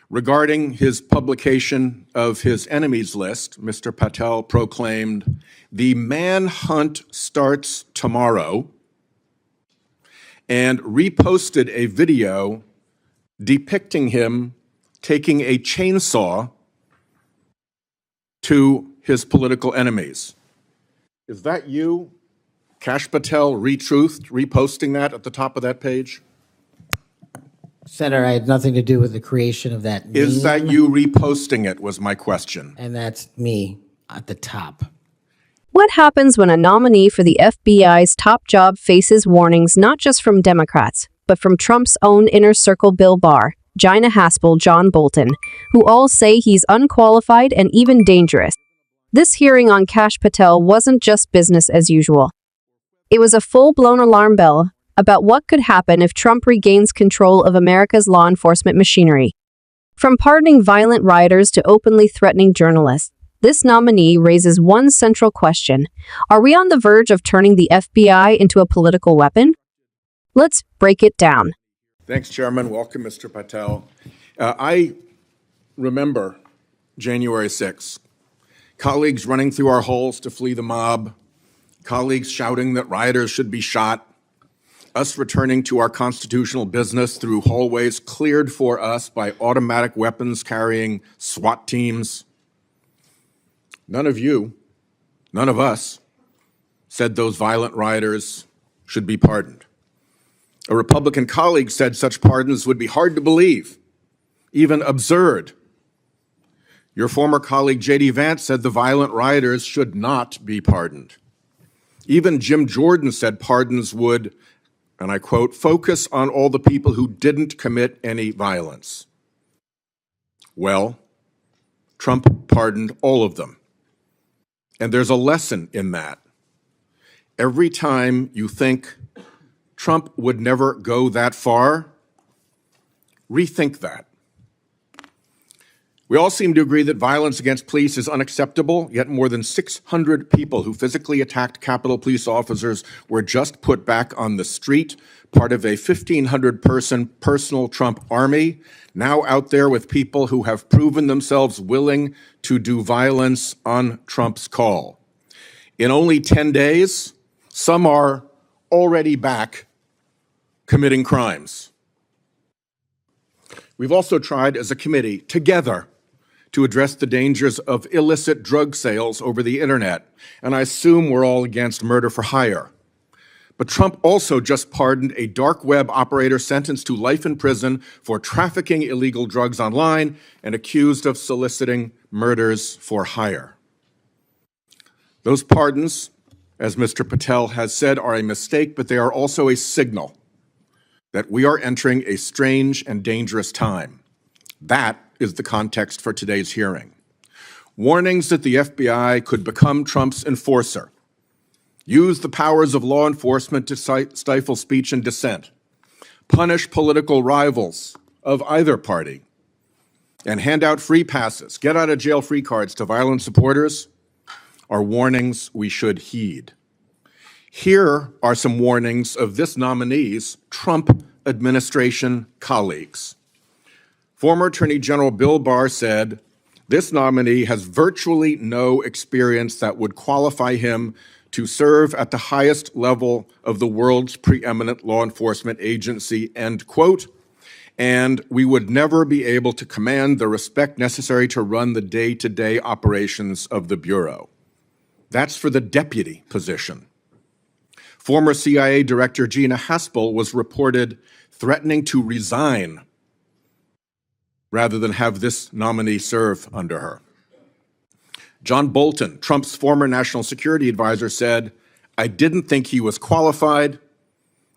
Regarding his publication of his enemies list, Mr. Patel proclaimed, "The manhunt starts tomorrow," and reposted a video depicting him taking a chainsaw to his political enemies. Is that you, Kash Patel, reposting that at the top of that page? Senator, I had nothing to do with the creation of that meme. Is that you reposting it, was my question. And that's me at the top. What happens when a nominee for the FBI's top job faces warnings not just from Democrats, but from Trump's own inner circle Bill Barr, Gina Haspel, John Bolton, who all say he's unqualified and even dangerous? This hearing on Kash Patel wasn't just business as usual. It was a full-blown alarm bell about what could happen if Trump regains control of America's law enforcement machinery. From pardoning violent rioters to openly threatening journalists, this nominee raises one central question. Are we on the verge of turning the FBI into a political weapon? Let's break it down. Thanks, Chairman. Welcome, Mr. Patel. I remember January 6th. Colleagues running through our halls to flee the mob, colleagues shouting that rioters should be shot, us returning to our constitutional business through hallways cleared for us by automatic weapons carrying SWAT teams. None of you, none of us, said those violent rioters should be pardoned. A Republican colleague said such pardons would be hard to believe, even absurd. Your former colleague J.D. Vance said the violent rioters should not be pardoned. Even Jim Jordan said pardons would, and I quote, "focus on all the people who didn't commit any violence." Well, Trump pardoned all of them. And there's a lesson in that. Every time you think Trump would never go that far, rethink that. We all seem to agree that violence against police is unacceptable, yet more than 600 people who physically attacked Capitol Police officers were just put back on the street, part of a 1,500-person personal Trump army, now out there with people who have proven themselves willing to do violence on Trump's call. In only 10 days, some are already back committing crimes. We've also tried as a committee, together, to address the dangers of illicit drug sales over the internet, and I assume we're all against murder for hire. But Trump also just pardoned a dark web operator sentenced to life in prison for trafficking illegal drugs online and accused of soliciting murders for hire. Those pardons, as Mr. Patel has said, are a mistake, but they are also a signal that we are entering a strange and dangerous time. That is the context for today's hearing. Warnings that the FBI could become Trump's enforcer, use the powers of law enforcement to stifle speech and dissent, punish political rivals of either party, and hand out free passes, get out of jail free cards to violent supporters are warnings we should heed. Here are some warnings of this nominee's Trump administration colleagues. Former Attorney General Bill Barr said, "This nominee has virtually no experience that would qualify him to serve at the highest level of the world's preeminent law enforcement agency," end quote, "and we would never be able to command the respect necessary to run the day-to-day operations of the Bureau." That's for the deputy position. Former CIA Director Gina Haspel was reported threatening to resign rather than have this nominee serve under her. John Bolton, Trump's former national security advisor, said, "I didn't think he was qualified.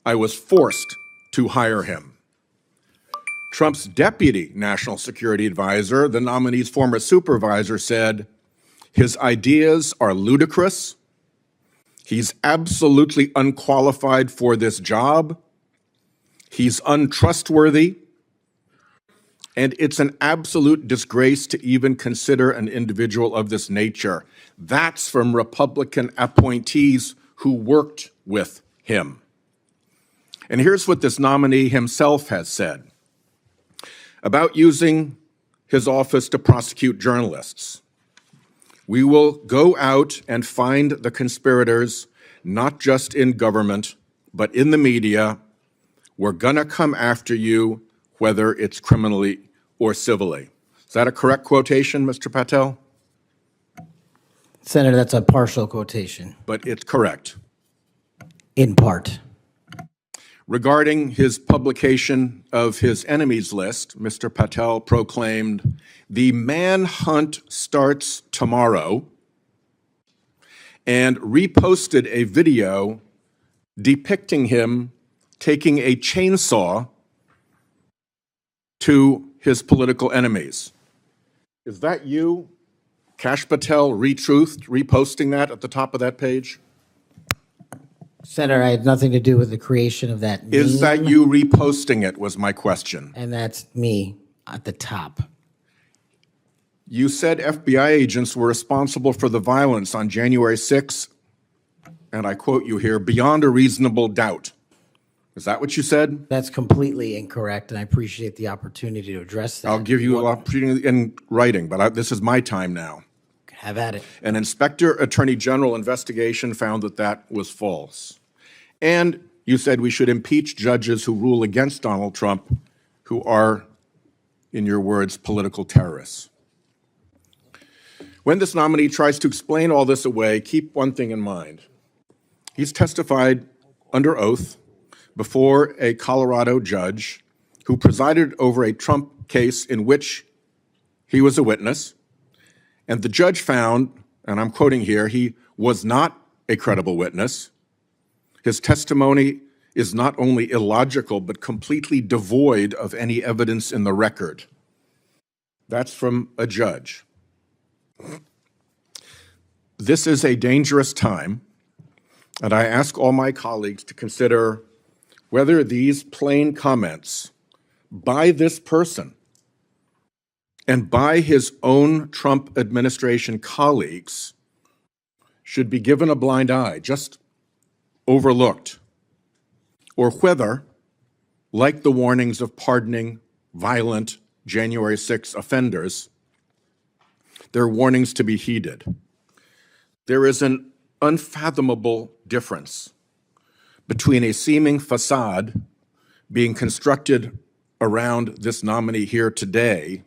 I was forced to hire him." Trump's deputy national security advisor, the nominee's former supervisor, said, "His ideas are ludicrous. He's absolutely unqualified for this job. He's untrustworthy. And it's an absolute disgrace to even consider an individual of this nature." That's from Republican appointees who worked with him. And here's what this nominee himself has said about using his office to prosecute journalists. We will go out and find the conspirators, not just in government, but in the media. We're gonna come after you, whether it's criminally or civilly. Is that a correct quotation, Mr. Patel? Senator, that's a partial quotation, But it's correct. in part. Regarding his publication of his enemies list, Mr. Patel proclaimed, "The manhunt starts tomorrow," and reposted a video depicting him taking a chainsaw to his political enemies. Is that you, Kash Patel, reposting that at the top of that page? Senator, I had nothing to do with the creation of that Is that meme, you reposting it, was my question. and that's me at the top. You said FBI agents were responsible for the violence on January 6th, and I quote you here, "beyond a reasonable doubt." Is that what you said? That's completely incorrect, and I appreciate the opportunity to address that. I'll give you an opportunity in writing, but this is my time now. Have at it. An Inspector Attorney General investigation found that that was false. And you said we should impeach judges who rule against Donald Trump, who are, in your words, political terrorists. When this nominee tries to explain all this away, keep one thing in mind. He's testified under oath before a Colorado judge who presided over a Trump case in which he was a witness. And the judge found, and I'm quoting here, he was not a credible witness. His testimony is not only illogical, but completely devoid of any evidence in the record. That's from a judge. This is a dangerous time, and I ask all my colleagues to consider whether these plain comments by this person and by his own Trump administration colleagues should be given a blind eye, just overlooked, or whether, like the warnings of pardoning violent January 6 offenders, they're warnings to be heeded. There is an unfathomable difference between a seeming facade being constructed around this nominee here today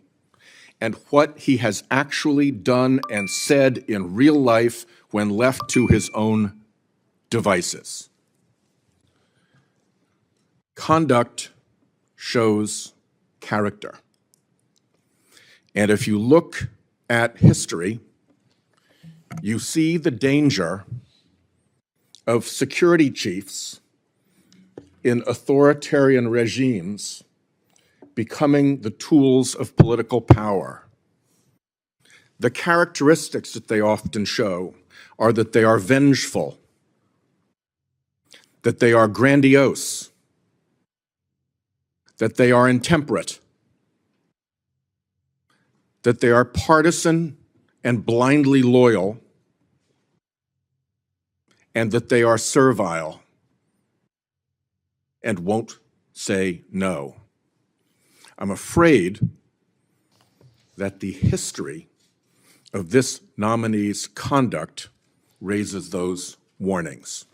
and what he has actually done and said in real life when left to his own devices. Conduct shows character. And if you look at history, you see the danger of security chiefs in authoritarian regimes becoming the tools of political power. The characteristics that they often show are that they are vengeful, that they are grandiose, that they are intemperate, that they are partisan and blindly loyal, and that they are servile and won't say no. I'm afraid that the history of this nominee's conduct raises those warnings.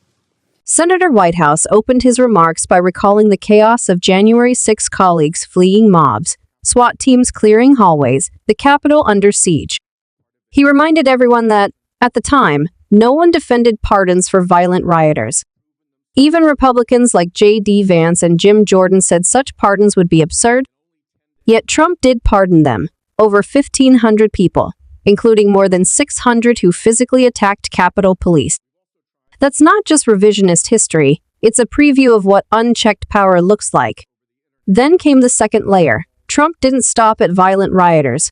Senator Whitehouse opened his remarks by recalling the chaos of January 6 colleagues fleeing mobs, SWAT teams clearing hallways, the Capitol under siege. He reminded everyone that, at the time, no one defended pardons for violent rioters. Even Republicans like J.D. Vance and Jim Jordan said such pardons would be absurd. Yet Trump did pardon them, over 1,500 people, including more than 600 who physically attacked Capitol Police. That's not just revisionist history, it's a preview of what unchecked power looks like. Then came the second layer. Trump didn't stop at violent rioters.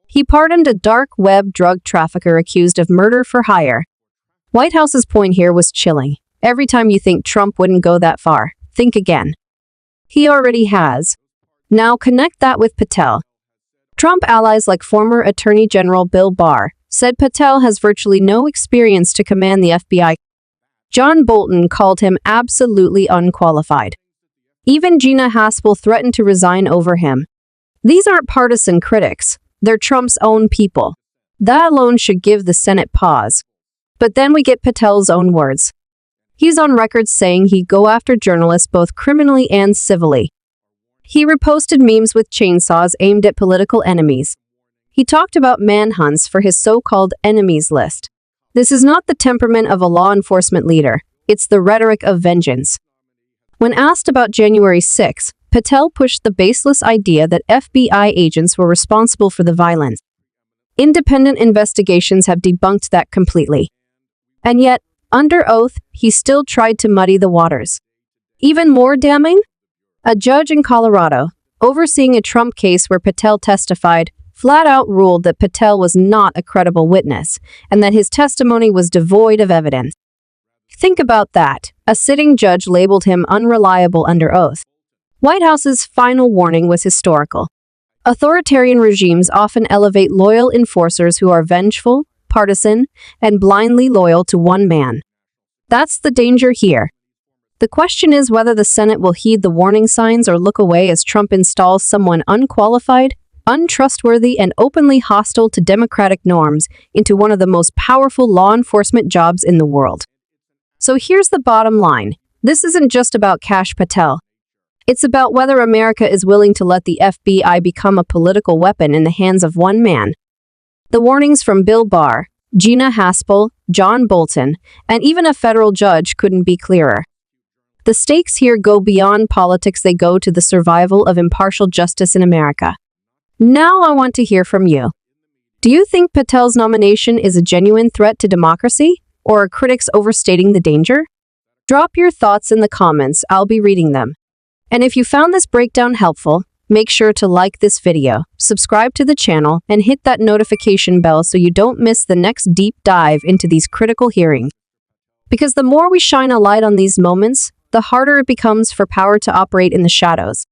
He pardoned a dark web drug trafficker accused of murder for hire. Whitehouse's point here was chilling. Every time you think Trump wouldn't go that far, think again. He already has. Now connect that with Patel. Trump allies like former Attorney General Bill Barr said Patel has virtually no experience to command the FBI. John Bolton called him absolutely unqualified. Even Gina Haspel threatened to resign over him. These aren't partisan critics. They're Trump's own people. That alone should give the Senate pause. But then we get Patel's own words. He's on record saying he'd go after journalists both criminally and civilly. He reposted memes with chainsaws aimed at political enemies. He talked about manhunts for his so-called enemies list. This is not the temperament of a law enforcement leader. It's the rhetoric of vengeance. When asked about January 6, Patel pushed the baseless idea that FBI agents were responsible for the violence. Independent investigations have debunked that completely. And yet, under oath, he still tried to muddy the waters. Even more damning? A judge in Colorado, overseeing a Trump case where Patel testified, flat out ruled that Patel was not a credible witness and that his testimony was devoid of evidence. Think about that. A sitting judge labeled him unreliable under oath. Whitehouse's final warning was historical. Authoritarian regimes often elevate loyal enforcers who are vengeful, partisan, and blindly loyal to one man. That's the danger here. The question is whether the Senate will heed the warning signs or look away as Trump installs someone unqualified, untrustworthy, and openly hostile to democratic norms into one of the most powerful law enforcement jobs in the world. So here's the bottom line. This isn't just about Kash Patel. It's about whether America is willing to let the FBI become a political weapon in the hands of one man. The warnings from Bill Barr, Gina Haspel, John Bolton, and even a federal judge couldn't be clearer. The stakes here go beyond politics, they go to the survival of impartial justice in America. Now I want to hear from you. Do you think Patel's nomination is a genuine threat to democracy, or are critics overstating the danger? Drop your thoughts in the comments, I'll be reading them. And if you found this breakdown helpful, make sure to like this video, subscribe to the channel, and hit that notification bell so you don't miss the next deep dive into these critical hearings. Because the more we shine a light on these moments, the harder it becomes for power to operate in the shadows.